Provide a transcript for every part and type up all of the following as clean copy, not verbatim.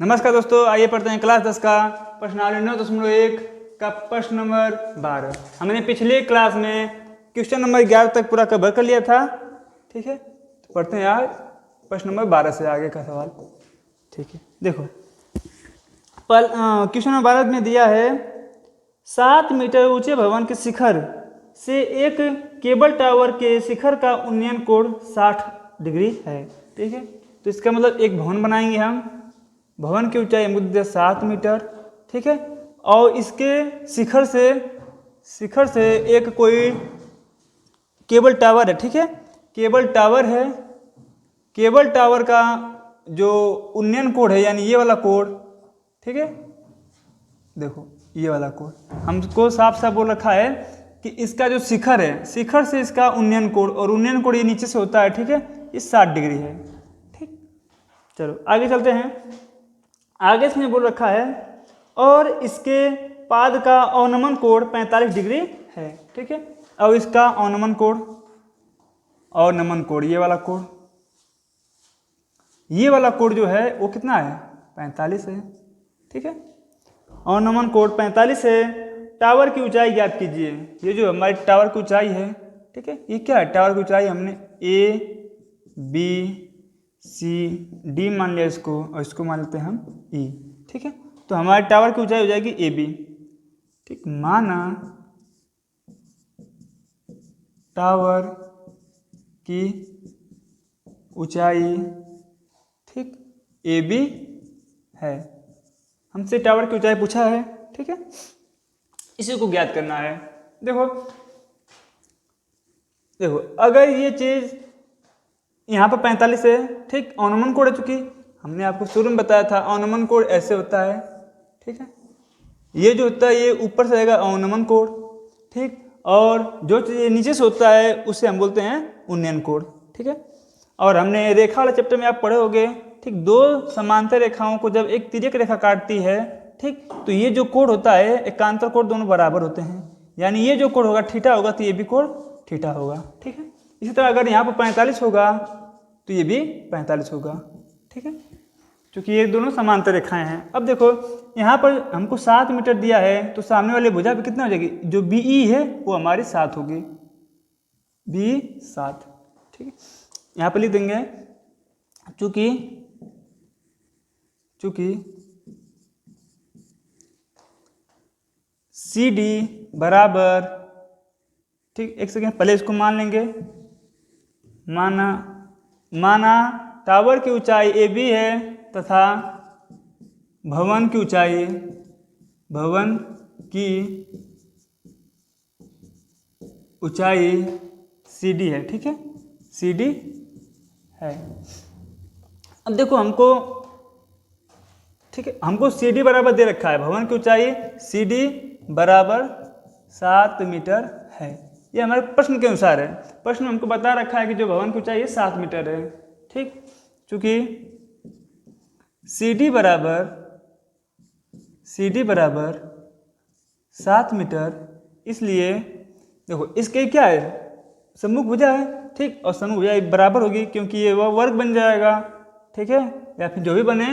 नमस्कार दोस्तों, आइए पढ़ते हैं क्लास 10 का प्रश्नावली 9.1 का प्रश्न नंबर 12। हमने पिछले क्लास में क्वेश्चन नंबर 11 तक पूरा कवर कर लिया था। ठीक है, तो पढ़ते हैं आज प्रश्न नंबर 12 से आगे का सवाल। ठीक है, देखो क्वेश्चन नंबर 12 में दिया है 7 मीटर ऊंचे भवन के शिखर से एक केबल टावर के शिखर का उन्नयन कोण 60 डिग्री है। ठीक है, तो इसका मतलब एक भवन बनाएंगे हम। भवन की ऊंचाई हमको दी 7 मीटर। ठीक है, और इसके शिखर से एक कोई केबल टावर है। ठीक है, केबल टावर है। केबल टावर का जो उन्नयन कोण है यानी ये वाला कोण, ठीक है, देखो ये वाला कोण हमको साफ साफ बोल रखा है कि इसका जो शिखर है, शिखर से इसका उन्नयन कोण, और उन्नयन कोण ये नीचे से होता है। ठीक है, ये 60 डिग्री है। ठीक, चलो आगे चलते हैं। आगे इसमें बोल रखा है और इसके पाद का अवनमन कोण 45 डिग्री है। ठीक है, और इसका अवनमन कोण ये वाला कोण, ये वाला कोण जो है वो कितना है, 45 है। ठीक है, अवनमन कोण 45 है। टावर की ऊंचाई ज्ञात कीजिए। ये जो हमारी टावर की ऊंचाई है, ठीक है, ये क्या है, टावर की ऊंचाई हमने ABCD मान लिया इसको, और इसको मान लेते हैं हम E। ठीक है, तो हमारे टावर की ऊंचाई हो जाएगी AB। ठीक, माना टावर की ऊंचाई, ठीक, AB है। हमसे टावर की ऊंचाई पूछा है। ठीक है, इसी को ज्ञात करना है। देखो अगर ये चीज यहाँ पर 45 है, ठीक, अवनमन कोण है, चूंकि हमने आपको शुरू में बताया था अवनमन कोण ऐसे होता है। ठीक है, ये जो होता है ये ऊपर से आएगा अवनमन कोण। ठीक, और जो चीज नीचे से होता है उसे हम बोलते हैं उन्नयन कोण। ठीक है, और हमने रेखा वाले चैप्टर में आप पढ़े होंगे। ठीक, दो समांतर रेखाओं को जब एक तिर्यक रेखा काटती है, ठीक, तो ये जो कोण होता है एकांतर कोण दोनों बराबर होते हैं। यानी ये जो कोण होगा थीटा होगा, तो ये भी कोण थीटा होगा। ठीक है, इसी तरह अगर यहाँ पर 45 होगा तो ये भी 45 होगा। ठीक है, क्योंकि ये दोनों समांतर रेखाएं हैं। अब देखो यहाँ पर हमको 7 मीटर दिया है, तो सामने वाले भुजा पे कितना हो जाएगी, जो BE है वो हमारी 7 होगी, BE 7। ठीक है, यहाँ पर लिख देंगे चूंकि CD बराबर, ठीक, एक सेकेंड पहले इसको मान लेंगे। माना टावर की ऊंचाई AB है तथा भवन की ऊंचाई CD है। ठीक है, CD है। अब देखो हमको, ठीक है, हमको CD बराबर दे रखा है, भवन की ऊंचाई CD बराबर 7 मीटर है। ये हमारे प्रश्न के अनुसार है। प्रश्न में हमको बता रखा है कि जो भवन की ऊंचाई है 7 मीटर है। ठीक, चूंकि CD बराबर 7 मीटर, इसलिए देखो इसके क्या है, सम्मुख भुजा है। ठीक, और सम्मुख भुजा बराबर होगी क्योंकि ये वह वर्ग बन जाएगा। ठीक है, या फिर जो भी बने,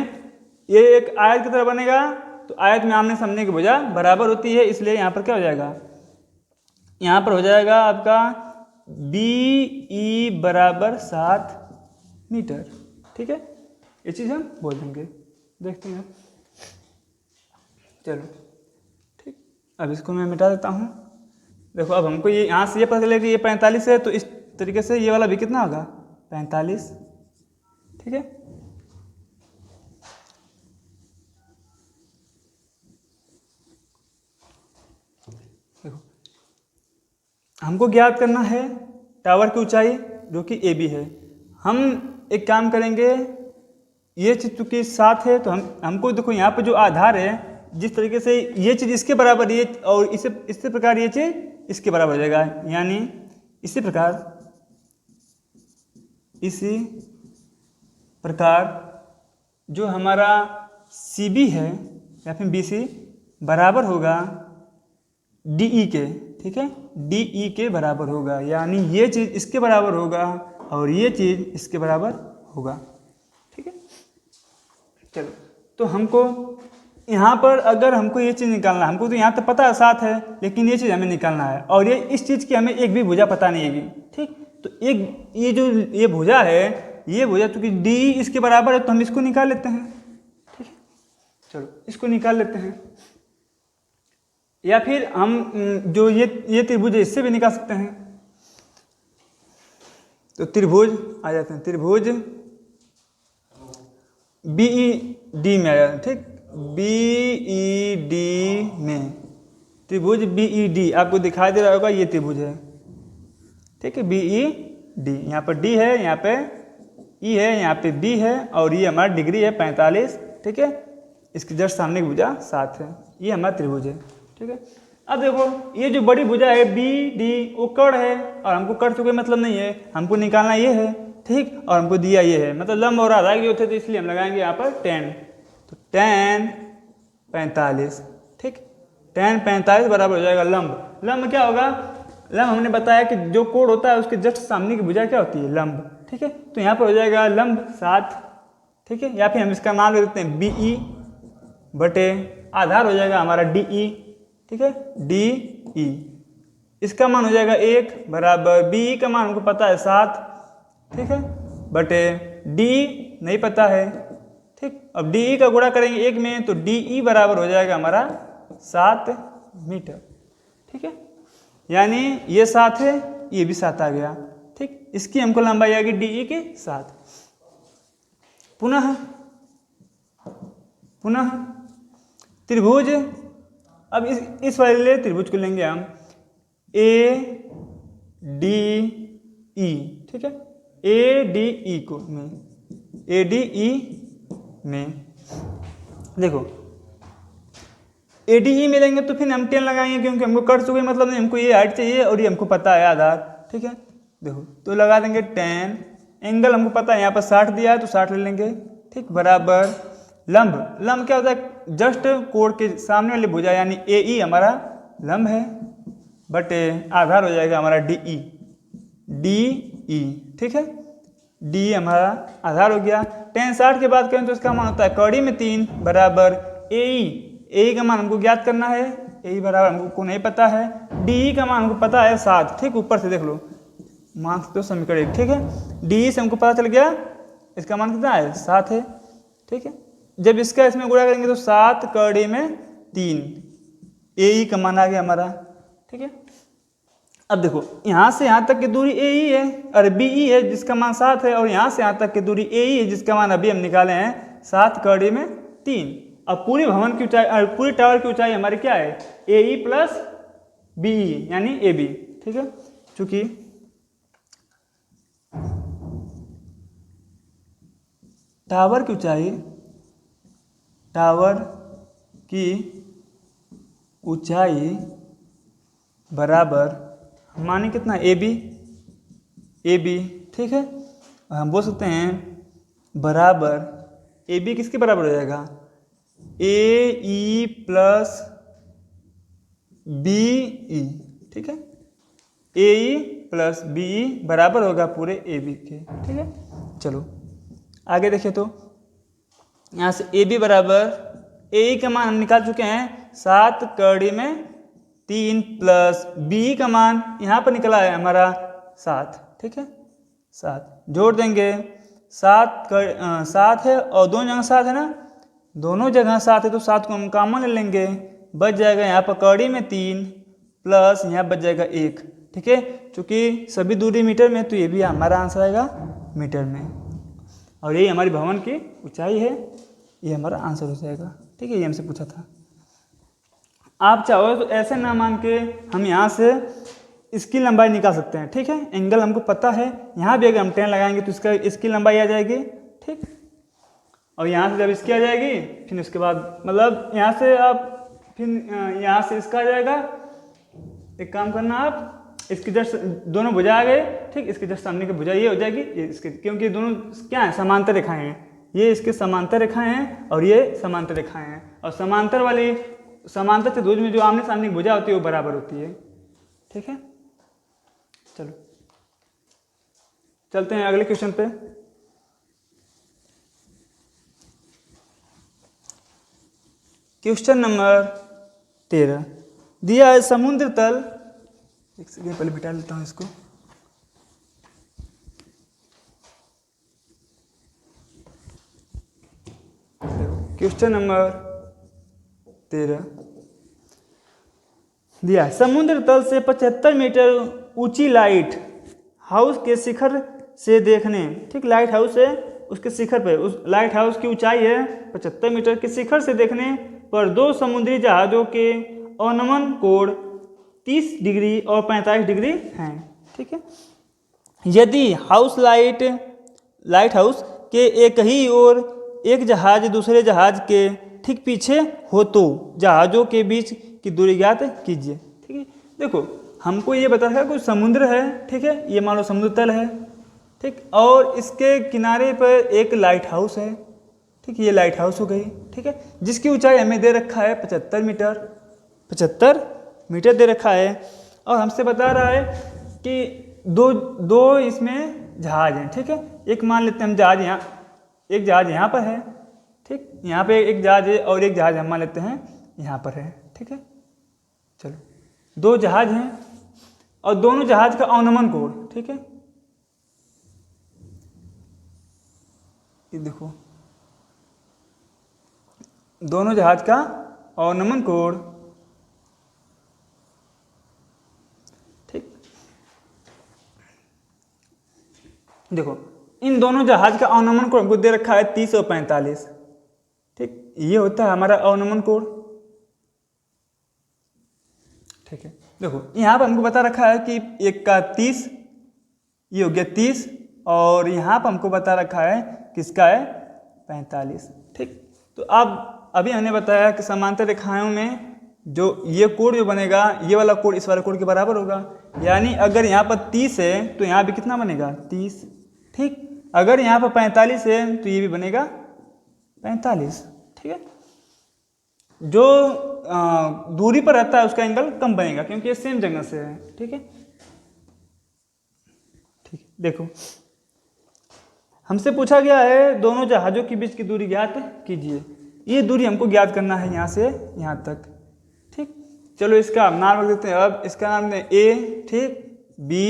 ये एक आयत की तरह बनेगा, तो आयत में आमने सामने की भुजा बराबर होती है, इसलिए यहाँ पर क्या हो जाएगा, यहाँ पर हो जाएगा आपका BE बराबर 7 मीटर। ठीक है, ये चीज़ हम बोल देंगे, देखते हैं। चलो ठीक, अब इसको मैं मिटा देता हूँ। देखो अब हमको ये यहाँ से ये पता चलेगा कि ये 45 है, तो इस तरीके से ये वाला भी कितना होगा, 45। ठीक है, देखो हमको ज्ञात करना है टावर की ऊंचाई जो कि AB है। हम एक काम करेंगे, ये चीज चूंकि 7 है, तो हमको देखो यहाँ पे जो आधार है, जिस तरीके से ये चीज इसके बराबर, ये और इसी प्रकार ये चीज इसके बराबर हो जाएगा। यानी इसी प्रकार जो हमारा CB है या फिर BC बराबर होगा DE के। ठीक है, DE के बराबर होगा, यानी ये चीज इसके बराबर होगा और ये चीज इसके बराबर होगा। ठीक है, चलो तो हमको यहाँ पर अगर हमको ये चीज़ निकालना है, हमको तो यहाँ तक पता है 7 है, लेकिन ये चीज़ हमें निकालना है और ये इस चीज़ की हमें एक भी भुजा पता नहीं है। ठीक, तो एक ये जो ये भुजा है, ये भुजा चूँकि डी इसके बराबर है तो हम इसको निकाल लेते हैं। ठीक है, चलो इसको निकाल लेते हैं, या फिर हम जो ये त्रिभुज है इससे भी निकाल सकते हैं। तो त्रिभुज आ जाते हैं, त्रिभुज BED में आ जाते हैं। ठीक, BED में, त्रिभुज BED आपको दिखाई दे रहा होगा, ये त्रिभुज है। ठीक है, BED, यहाँ पर D है, यहाँ पे E है, यहाँ पे B है और ये हमारा डिग्री है 45। ठीक है, इसकी जस्ट सामने की भुजा 7 है, ये हमारा त्रिभुज है। ठीक है, अब देखो ये जो बड़ी भुजा है BD वो कर्ण है और हमको कर्ण से कोई मतलब नहीं है, हमको निकालना ये है। ठीक, और हमको दिया ये है, मतलब लंब और आधा के होते तो इसलिए हम लगाएंगे यहाँ पर tan। तो tan 45। ठीक, tan 45 बराबर हो जाएगा लंब। लंब क्या होगा? लंब हमने बताया कि जो कोण होता है उसके जस्ट सामने की भुजा क्या होती है? लंब। ठीक है, तो यहाँ पर हो जाएगा लंब 7। ठीक है, या फिर हम इसका नाम ले देते हैं BE बटे आधार हो जाएगा हमारा DE। ठीक है, DE, इसका मान हो जाएगा 1 बराबर BE का मान हमको पता है 7। ठीक है, बटे D नहीं पता है। ठीक, अब DE का गुणा करेंगे 1 में तो DE बराबर हो जाएगा हमारा 7 मीटर। ठीक है, यानी ये 7 है, ये भी 7 आ गया। ठीक, इसकी हमको लंबाई आएगी DE के 7। पुनः त्रिभुज, अब इस वाले त्रिभुज को लेंगे हम ADE। ठीक है, ADE को में, ADE में देखो ADE में लेंगे तो फिर हम 10 लगाएंगे, क्योंकि हमको कर चुके मतलब नहीं, हमको ये हाइट चाहिए और ये हमको पता है आधार। ठीक है, देखो तो लगा देंगे 10, एंगल हमको पता है यहाँ पर 60 दिया है तो 60 ले लेंगे। ठीक, बराबर लंब, लंब क्या होता है? जस्ट कोण के सामने वाली भुजा यानी AE हमारा लंब है, बटे आधार हो जाएगा हमारा DE। ठीक है, D हमारा आधार हो गया। tan 60 के बाद करें तो इसका मान होता है कड़ी में 3 बराबर AE का मान हमको ज्ञात करना है, AE बराबर हमको नहीं पता है, DE का मान हमको पता है 7। ठीक, ऊपर से देख लो मान तो समीकरण 1। ठीक है, DE से हमको पता चल गया इसका मान कितना है? 7 है। ठीक है, जब इसका इसमें गुणा करेंगे तो 7 कड़ी में 3, AE का मान आ गया हमारा। ठीक है, अब देखो यहाँ से यहाँ तक की दूरी AE है और BE है जिसका मान 7 है, और यहाँ से यहाँ तक की दूरी AE है जिसका मान अभी हम निकाले हैं 7 कड़ी में 3। अब पूरी भवन की ऊंचाई, पूरी टावर की ऊंचाई हमारी क्या है? AE प्लस BE यानी AB। ठीक है, चूंकि टावर की ऊंचाई बराबर माने कितना? AB। ठीक है, हम बोल सकते हैं बराबर AB किसके बराबर हो जाएगा? AE plus BE। ठीक है, AE प्लस BE बराबर होगा पूरे AB के। ठीक है, चलो आगे देखिए तो यहाँ से AB बराबर AE का मान हम निकाल चुके हैं 7 कड़ी में 3 प्लस BE का मान यहाँ पर निकला है हमारा 7। ठीक है, 7 जोड़ देंगे, 7 है और दोनों जगह 7 है ना, दोनों जगह 7 है तो 7 को हम कॉमन ले लेंगे, बच जाएगा यहाँ पर कड़ी में 3 प्लस यहाँ बच जाएगा 1। ठीक है, चूँकि सभी दूरी मीटर में तो ये भी हमारा आंसर आएगा मीटर में, और यही हमारी भवन की ऊंचाई है, ये हमारा आंसर हो जाएगा। ठीक है, ये हमसे पूछा था। आप चाहो तो ऐसे ना मान के हम यहाँ से इसकी लंबाई निकाल सकते हैं। ठीक है, एंगल हमको पता है, यहाँ भी अगर हम 10 लगाएंगे तो इसकी लंबाई आ जाएगी। ठीक, और यहाँ से जब इसकी आ जाएगी फिर उसके बाद मतलब यहाँ से आप फिर यहाँ से इसका आ जाएगा। एक काम करना आप इसकी जस्ट दोनों भुजा आ गए। ठीक, इसके जस्ट सामने की भुजा ये हो जाएगी, ये इसके, क्योंकि दोनों क्या है? समांतर रेखाएं हैं, ये इसके समांतर रेखाएं हैं और ये समांतर रेखाएं हैं, और समांतर त्रिभुज में जो आमने सामने की भुजा होती है वो बराबर होती है। ठीक है, चलो चलते हैं अगले क्वेश्चन पे। क्वेश्चन नंबर 13 दिया है समुद्र तल, एक सेकेंड पहले बिठा लेता हूँ इसको। क्वेश्चन नंबर 13 दिया है समुद्र तल से 75 मीटर ऊंची लाइट हाउस के शिखर से देखने, ठीक, लाइट हाउस है उसके शिखर पे, उस लाइट हाउस की ऊंचाई है 75 मीटर के शिखर से देखने पर दो समुद्री जहाज़ों के अवनमन कोण 30 डिग्री और 45 डिग्री हैं, ठीक है। यदि लाइट हाउस के एक ही ओर एक जहाज दूसरे जहाज के ठीक पीछे हो तो जहाज़ों के बीच की दूरी ज्ञात कीजिए, ठीक है। देखो हमको ये बता है कोई समुद्र है, ठीक है, ये मान लो समुद्र तल है, ठीक, और इसके किनारे पर एक लाइट हाउस है, ठीक, ये लाइट हाउस हो गई, ठीक है, जिसकी ऊंचाई हमें दे रखा है 75 मीटर दे रखा है, और हमसे बता रहा है कि दो इसमें जहाज हैं, ठीक है। एक मान लेते हैं हम जहाज यहाँ, एक जहाज यहाँ पर है, ठीक, यहाँ पे एक जहाज है और एक जहाज हम मान लेते हैं यहाँ पर है, ठीक है। चलो दो जहाज हैं और दोनों जहाज का अवनमन कोण, ठीक है, ये देखो दोनों जहाज का अवनमन कोण, ठीक, देखो इन दोनों जहाज का अवनमन कोण हमको दे रखा है 30 और 45, ठीक, ये होता है हमारा अवनमन कोण, ठीक है। देखो यहाँ पर हमको बता रखा है कि एक का 30, ये हो गया 30, और यहाँ पर हमको बता रखा है किसका है 45, ठीक। तो अब अभी हमने बताया कि समांतर रेखाओं में जो ये कोण जो बनेगा, ये वाला कोण इस वाले कोण के बराबर होगा, यानी अगर यहाँ पर 30 है तो यहाँ भी कितना बनेगा 30, ठीक, अगर यहाँ पर 45 है तो ये भी बनेगा 45, ठीक है। जो दूरी पर रहता है उसका एंगल कम बनेगा क्योंकि ये सेम जगह से है, ठीक है, ठीक। देखो हमसे पूछा गया है दोनों जहाजों के बीच की दूरी ज्ञात कीजिए, ये दूरी हमको ज्ञात करना है यहाँ से यहाँ तक, ठीक। चलो इसका नाम रख देते हैं, अब इसका नाम दें ए, ठीक, बी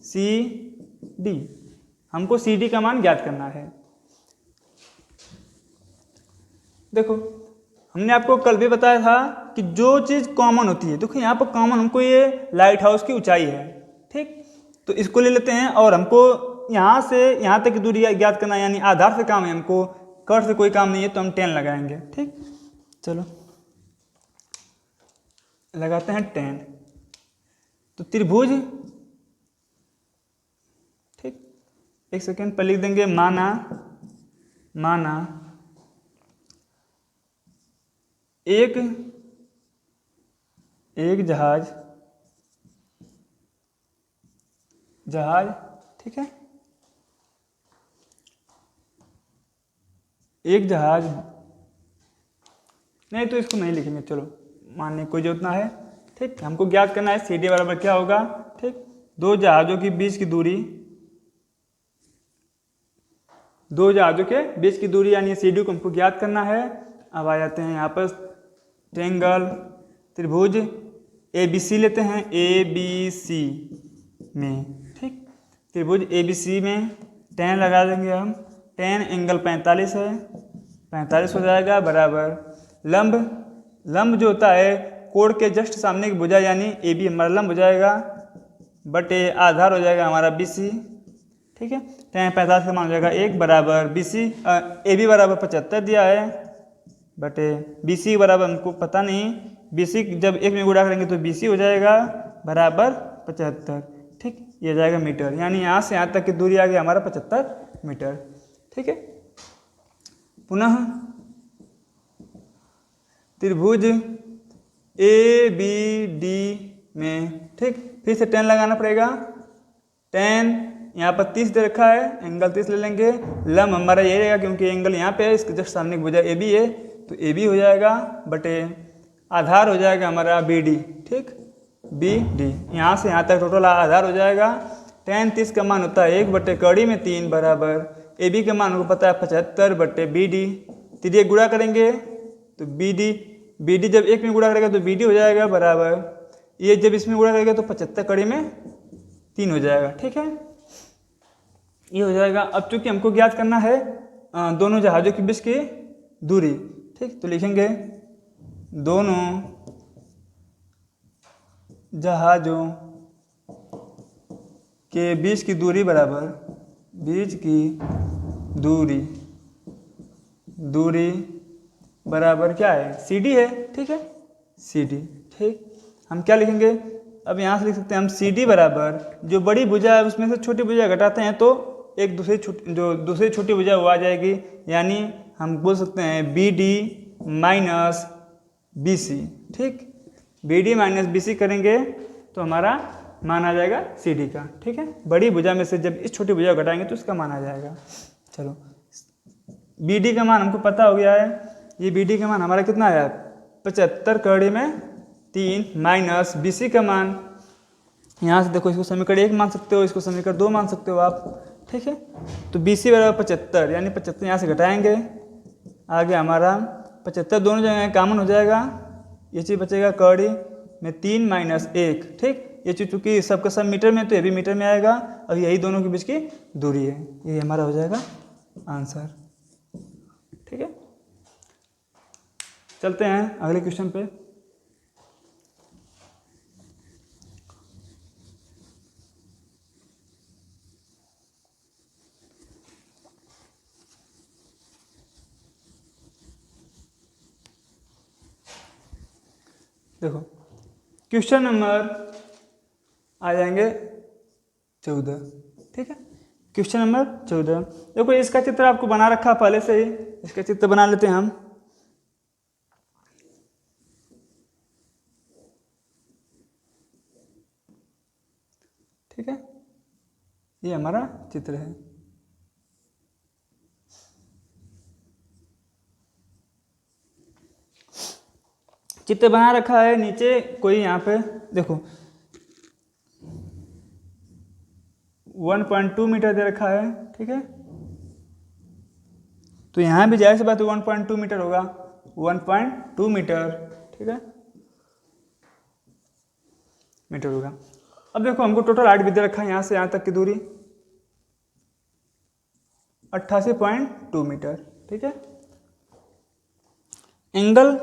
सी डी, हमको सी डी का मान ज्ञात करना है। देखो हमने आपको कल भी बताया था कि जो चीज़ कॉमन होती है, देखो यहाँ पर कॉमन हमको ये लाइट हाउस की ऊंचाई है, ठीक, तो इसको ले लेते हैं और हमको यहाँ से यहाँ तक की दूरी ज्ञात करना, यानी आधार से काम है, हमको कट से कोई काम नहीं है तो हम 10 लगाएंगे, ठीक। चलो लगाते हैं 10, तो त्रिभुज, ठीक, एक सेकेंड पर लिख देंगे माना एक जहाज, ठीक है, एक जहाज नहीं तो इसको नहीं लिखेंगे, चलो मानने कोई जरूरत ना है, ठीक। हमको ज्ञात करना है सी डी बराबर क्या होगा, ठीक, दो जहाजों के बीच की दूरी, यानी सी डी को हमको ज्ञात करना है। अब आ जाते हैं यहाँ पर ट्रायंगल त्रिभुज ए बी सी लेते हैं, ए बी सी में, ठीक, त्रिभुज ए बी सी में 10 लगा देंगे हम, 10 एंगल 45 है, 45 हो जाएगा बराबर लंब जो होता है कोण के जस्ट सामने की भुजा, यानी ए बी हमारा लंब हो जाएगा, बटे आधार हो जाएगा हमारा बी सी, ठीक है, 10 45 का मान हो जाएगा 1 बराबर बी सी, ए बी बराबर 75 दिया है, बटे बी सी बराबर हमको पता नहीं, बी सी जब 1 में गुणा करेंगे तो बी सी हो जाएगा बराबर 75, ठीक, ये जाएगा मीटर, यानी यहाँ से यहाँ तक की दूरी आ गई हमारा 75 मीटर, ठीक है। पुनः त्रिभुज ए बी डी में, ठीक, फिर से 10 लगाना पड़ेगा, 10 यहाँ पर 30 दे रखा है, एंगल 30 ले लेंगे, लंब हमारा ये रहेगा क्योंकि एंगल यहाँ पे है, इसके जस्ट सामने की भुजा ए बी है तो ए बी हो जाएगा, बटे आधार हो जाएगा हमारा बी डी, ठीक, बी डी, यहाँ से यहाँ तक टोटल आधार हो जाएगा, 10 30 का मान होता है 1 बटे कड़ी में 3 बराबर ए बी का मान हमको पता है 75 बटे बी डी, 3 गुणा करेंगे तो बी डी बी डी जब 1 में गुणा करेगा तो बी डी हो जाएगा बराबर, ये जब इसमें गुणा करेगा तो 75 कड़ी में 3 हो जाएगा। ठीक है, ये हो जाएगा। अब चूंकि हमको ज्ञात करना है दोनों जहाज़ों के बीच की दूरी, ठीक, तो लिखेंगे दोनों जहाज़ों के बीच की दूरी बराबर, बीच की दूरी बराबर क्या है, सी डी है। ठीक है, सी डी। ठीक, हम क्या लिखेंगे, अब यहाँ से लिख सकते हैं हम सी डी बराबर, जो बड़ी भुजा है उसमें से छोटी भुजा घटाते हैं तो एक दूसरी छोटी भुजा वो आ जाएगी, यानी हम बोल सकते हैं B D minus B C. ठीक, B D minus B C करेंगे तो हमारा मान आ जाएगा सी डी का। ठीक है, बड़ी भुजा में से जब इस छोटी भुजा को घटाएंगे तो इसका मान आ जाएगा। चलो, बी डी का मान हमको पता हो गया है, ये बी डी का मान हमारा कितना आया, 75 कड़ी में 3 माइनस बी सी का मान, यहाँ से देखो इसको समीकरण 1 मान सकते हो, इसको समीकरण 2 मान सकते हो आप। ठीक है, तो बी सी बराबर 75, यानी 75 यहाँ से घटाएंगे, आगे हमारा 75 दोनों जगह कॉमन हो जाएगा, ये चीज़ बचेगा कड़ी में 3 माइनस 1। ठीक, ये चीज़ चूँकि सबका सब मीटर में तो ये भी मीटर में आएगा, और यही दोनों के बीच की दूरी है, ये हमारा हो जाएगा आंसर। ठीक है, चलते हैं अगले क्वेश्चन पे। देखो क्वेश्चन नंबर आ जाएंगे 14। ठीक है, क्वेश्चन नंबर 14। देखो इसका चित्र आपको बना रखा पहले से ही, इसका चित्र बना लेते हैं हम। ठीक है, ये हमारा चित्र है। चित्र बना रखा है, नीचे कोई यहाँ पे देखो 1.2 मीटर दे रखा है। ठीक है, तो यहाँ भी जाहिर सी बात है 1.2 मीटर होगा, 1.2 मीटर। ठीक है, मीटर होगा। अब देखो हमको टोटल हाइट भी दे रखा है, यहाँ से यहाँ तक की दूरी 88.2 मीटर। ठीक है, एंगल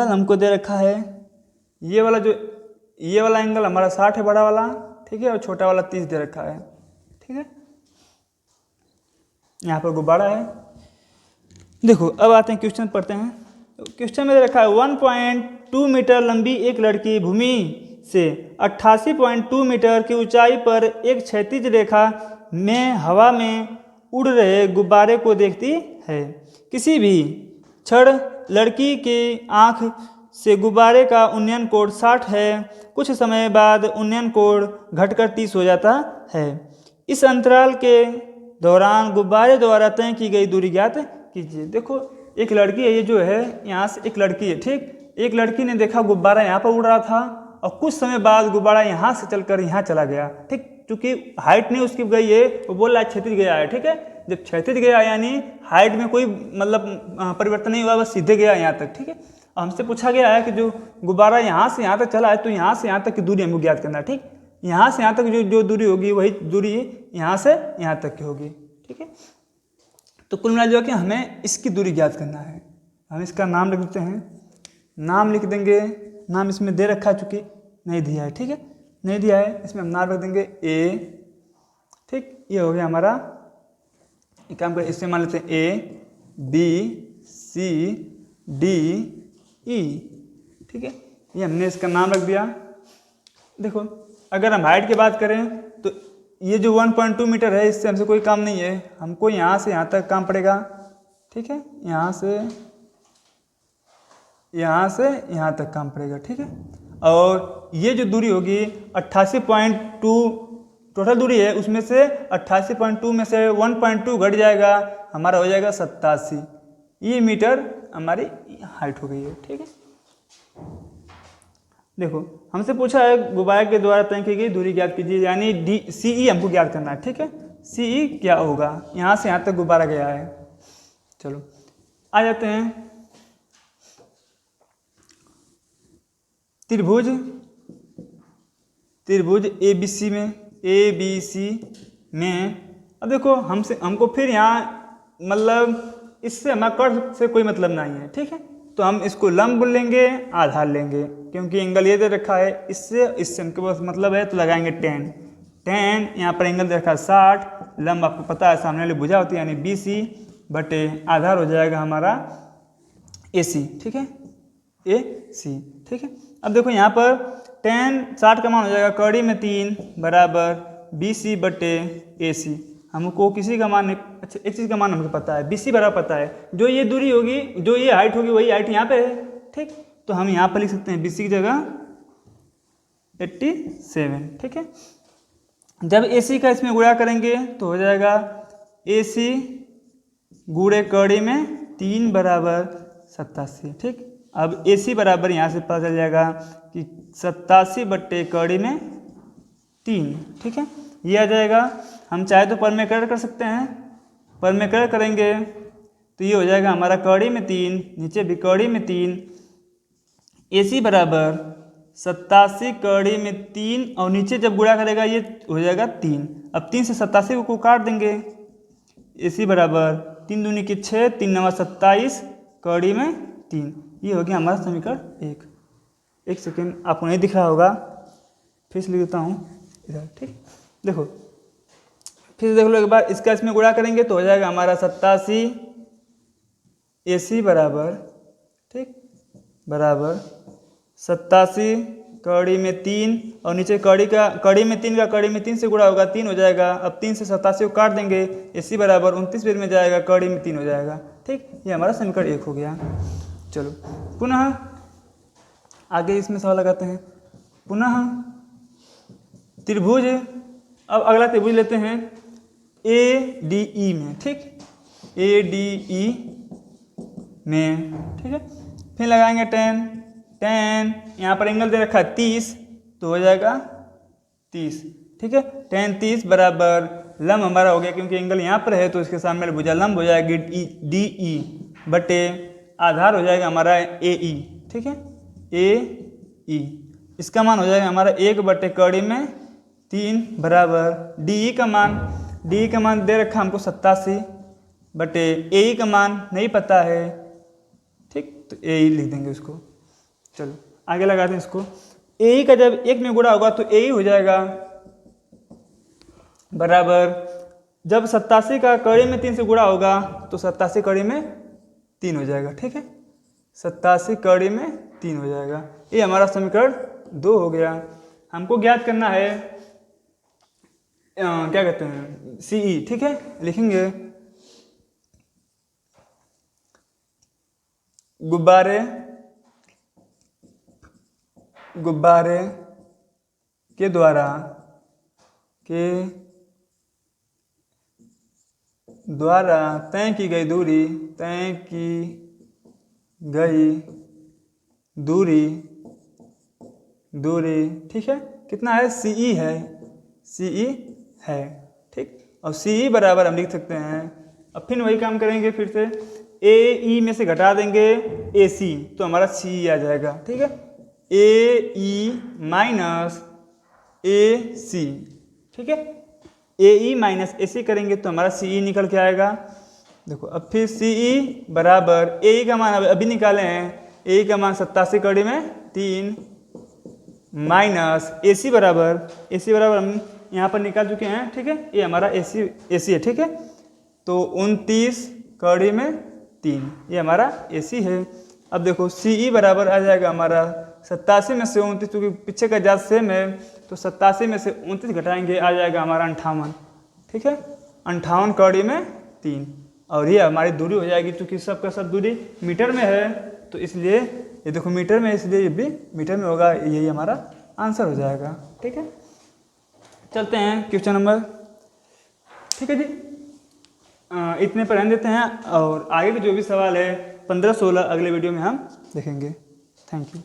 हमको दे रखा है, ये वाला एंगल हमारा 60 है, बड़ा वाला। ठीक है, और छोटा वाला 30 दे रखा है। ठीक है, यहाँ पर गुब्बारा है। देखो अब आते हैं क्वेश्चन पढ़ते हैं। क्वेश्चन में दे रखा है 1.2 मीटर लंबी एक लड़की भूमि से 88.2 मीटर की ऊंचाई पर एक क्षैतिज रेखा में हवा में उड़ रहे गुब्बारे को देखती है। किसी भी क्षण लड़की की आंख से गुब्बारे का उन्नयन कोण 60 है, कुछ समय बाद उन्नयन कोण घटकर 30 हो जाता है। इस अंतराल के दौरान गुब्बारे द्वारा तय की गई दूरी ज्ञात कीजिए। देखो एक लड़की है, ये जो है यहाँ से एक लड़की है। ठीक, एक लड़की ने देखा गुब्बारा यहाँ पर उड़ रहा था और कुछ समय बाद गुब्बारा यहाँ से चलकर यहाँ चला गया। ठीक, चूंकि हाइट नहीं उसकी गई है, वो बोल रहा है क्षैतिज गया है। ठीक है, जब क्षैतिज गया यानी हाइट में कोई मतलब परिवर्तन नहीं हुआ, बस सीधे गया यहाँ तक। ठीक है, हमसे पूछा गया है कि जो गुब्बारा यहाँ से यहाँ तक चला है तो यहाँ से यहाँ तक की दूरी हमको ज्ञात करना है। ठीक, यहाँ से यहाँ तक जो दूरी होगी वही दूरी यहाँ से यहाँ तक की होगी। ठीक है, तो कुल मिला जो कि हमें इसकी दूरी ज्ञात करना है। हम इसका नाम लिख देते हैं, नाम लिख देंगे, नाम इसमें दे रखा है चूँकि नहीं दिया है। ठीक है, नहीं दिया है, इसमें हम नाम रख देंगे ए। ठीक, ये हो गया हमारा, एक काम करें इससे मान लेते हैं A B C D E. ठीक है, ये हमने इसका नाम रख दिया। देखो अगर हम हाइट की बात करें तो ये जो 1.2 मीटर है इससे हमसे कोई काम नहीं है, हमको यहाँ से यहाँ तक काम पड़ेगा। ठीक है, यहाँ से यहाँ तक काम पड़ेगा। ठीक है, और ये जो दूरी होगी 88.2 टोटल दूरी है, उसमें से 88.2 में से 1.2 घट जाएगा, हमारा हो जाएगा 87। ये मीटर हमारी हाइट हो गई है। ठीक है, देखो हमसे पूछा है गुब्बारे के द्वारा तय की गई दूरी ज्ञात कीजिए, यानी डी सी ई हमको ज्ञात करना है। ठीक है, सी ई क्या होगा, यहाँ से यहाँ तक गुब्बारा गया है। चलो आ जाते हैं त्रिभुज ए बी सी में अब देखो हमको फिर यहाँ मतलब इससे हमारा कर्व से कोई मतलब नहीं है, ठीक है। तो हम इसको लंब लेंगे, आधार लेंगे, क्योंकि एंगल ये दे रखा है, इससे हमके पास मतलब है, तो लगाएंगे टेन यहाँ पर एंगल दे रखा है 60, लंब आपको पता है सामने वाली भुजा होती है यानी BC बटे आधार हो जाएगा हमारा AC, ठीक है, AC, ठीक है। अब देखो यहाँ पर टेन 60 का मान हो जाएगा कड़ी में 3 बराबर BC बटे AC। हमको किसी का मान नहीं, अच्छा एक चीज़ का मान हमको पता है, BC बराबर पता है, जो ये दूरी होगी, जो ये हाइट होगी वही हाइट यहाँ पे है, ठीक। तो हम यहाँ पर लिख सकते हैं BC की जगह 87, ठीक है। जब AC का इसमें गुणा करेंगे तो हो जाएगा AC गुणे कड़ी में 3 बराबर 87, ठीक। अब AC बराबर यहाँ से पता चल जाएगा कि 87 बट्टे कड़ी में 3, ठीक है, ये आ जाएगा। हम चाहे तो परमेकरण कर सकते हैं, परमेकरण करेंगे तो ये हो जाएगा हमारा कड़ी में 3, नीचे भी कड़ी में 3, AC बराबर 87 कड़ी में 3 और नीचे जब गुणा करेगा ये हो जाएगा 3। अब 3 से 87 को काट देंगे, AC बराबर 3 दूनी के 6, 3 नवा 27 कड़ी में 3, ये हो गया हमारा समीकरण 1। एक सेकेंड, आपको नहीं दिख रहा होगा, फिर से लिख देता हूँ इधर, ठीक। देखो फिर से देख लो एक बार, इसका इसमें गुणा करेंगे तो हो जाएगा हमारा 87 AC बराबर, ठीक, बराबर 87 कड़ी में 3 और नीचे कड़ी में 3 का कड़ी में 3 से गुणा होगा 3 हो जाएगा। अब 3 से 87 को काट देंगे, AC बराबर 29 फिर में जाएगा, कड़ी में 3 हो जाएगा, ठीक। ये हमारा समीकरण 1 हो गया। चलो पुनः आगे इसमें सवाल लगाते हैं। पुनः त्रिभुज, अब अगला त्रिभुज लेते हैं ADE में, ठीक, ADE में, ठीक है। फिर लगाएंगे टेन यहाँ पर एंगल दे रखा है 30, तो हो जाएगा 30, ठीक है। टेन 30 बराबर लंब हमारा हो गया, क्योंकि एंगल यहाँ पर है तो इसके सामने भुजा लंब हो जाएगी DE बटे आधार हो जाएगा हमारा AE, ठीक है, AE। इसका मान हो जाएगा हमारा 1 बटे कड़ी में 3 बराबर DE का मान दे रखा हमको 87 बटे AE का मान नहीं पता है, ठीक, तो AE लिख देंगे उसको। चलो आगे लगाते हैं इसको। AE का जब 1 में गुणा होगा तो AE हो जाएगा बराबर, जब 87 का कड़ी में 3 से गुणा होगा तो 87 कड़ी में 3 हो जाएगा, ठीक है, 87 कड़ी में 3 हो जाएगा। ये हमारा समीकरण 2 हो गया। हमको ज्ञात करना है क्या कहते हैं CE, ठीक है, लिखेंगे गुब्बारे के द्वारा तय की गई दूरी, ठीक है, कितना है, CE है, ठीक। और CE बराबर हम लिख सकते हैं, अब फिर वही काम करेंगे, फिर से AE में से घटा देंगे AC तो हमारा CE आ जाएगा, ठीक है, AE माइनस AC, ठीक है, AE माइनस AC करेंगे तो हमारा CE निकल के आएगा। देखो अब फिर CE बराबर AE का मान अभी निकाले हैं, AE का मान 87 कड़ी में 3 माइनस AC बराबर हम यहाँ पर निकाल चुके हैं, ठीक है, ये हमारा AC है, ठीक है, तो 29 कड़ी में 3 ये हमारा AC है। अब देखो CE बराबर आ जाएगा हमारा 87 में से 29, क्योंकि पीछे का जात सेम है तो 87 में से 29 घटाएंगे आ जाएगा हमारा 58, ठीक है, 58 कड़ी में 3 और ये हमारी दूरी हो जाएगी, क्योंकि सबका सब दूरी मीटर में है तो इसलिए ये देखो मीटर में, इसलिए ये भी मीटर में होगा, यही हमारा आंसर हो जाएगा, ठीक है। चलते हैं क्वेश्चन नंबर, ठीक है जी, इतने पर रहने देते हैं और आगे के जो भी सवाल है 15-16 अगले वीडियो में हम देखेंगे। Thank you.